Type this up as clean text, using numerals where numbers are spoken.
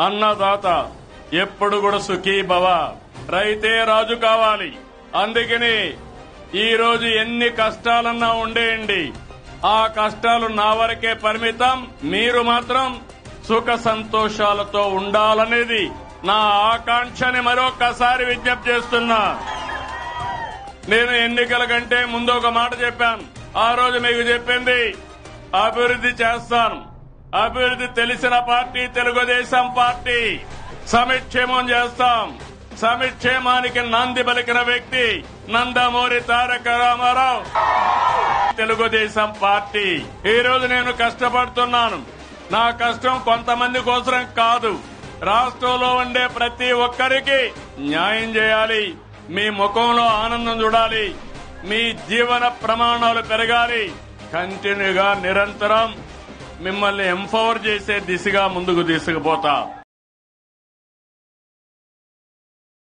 అన్నదాత ఎప్పుడు కూడా సుఖీ భవ, రైతే రాజు కావాలి. అందుకని ఈ రోజు ఎన్ని కష్టాలన్నా ఉండేయండి, ఆ కష్టాలు నా వరకే పరిమితం. మీరు మాత్రం సుఖ సంతోషాలతో ఉండాలనేది నా ఆకాంక్షని మరొకసారి విజ్ఞప్తి చేస్తున్నా. నేను ఎన్నికల కంటే ముందు ఒక మాట చెప్పాను. ఆ రోజు మీకు చెప్పింది అభివృద్ధి చేస్తాను. అభివృద్ధి తెలిసిన పార్టీ తెలుగుదేశం పార్టీ. సంక్షేమం చేస్తాం. సంక్షేమానికి నాంది పలికిన వ్యక్తి నందమూరి తారక రామారావు, తెలుగుదేశం పార్టీ. ఈ రోజు నేను కష్టపడుతున్నాను. నా కష్టం కొంతమంది కోసం కాదు, రాష్ట్రంలో ఉండే ప్రతి ఒక్కరికి న్యాయం చేయాలి. మీ ముఖంలో ఆనందం చూడాలి, మీ జీవన ప్రమాణాలు పెరగాలి. కంటిన్యూగా నిరంతరం మిమ్మల్ని ఎంపవర్ చేసే దిశగా ముందుకు తీసుకుపోతా.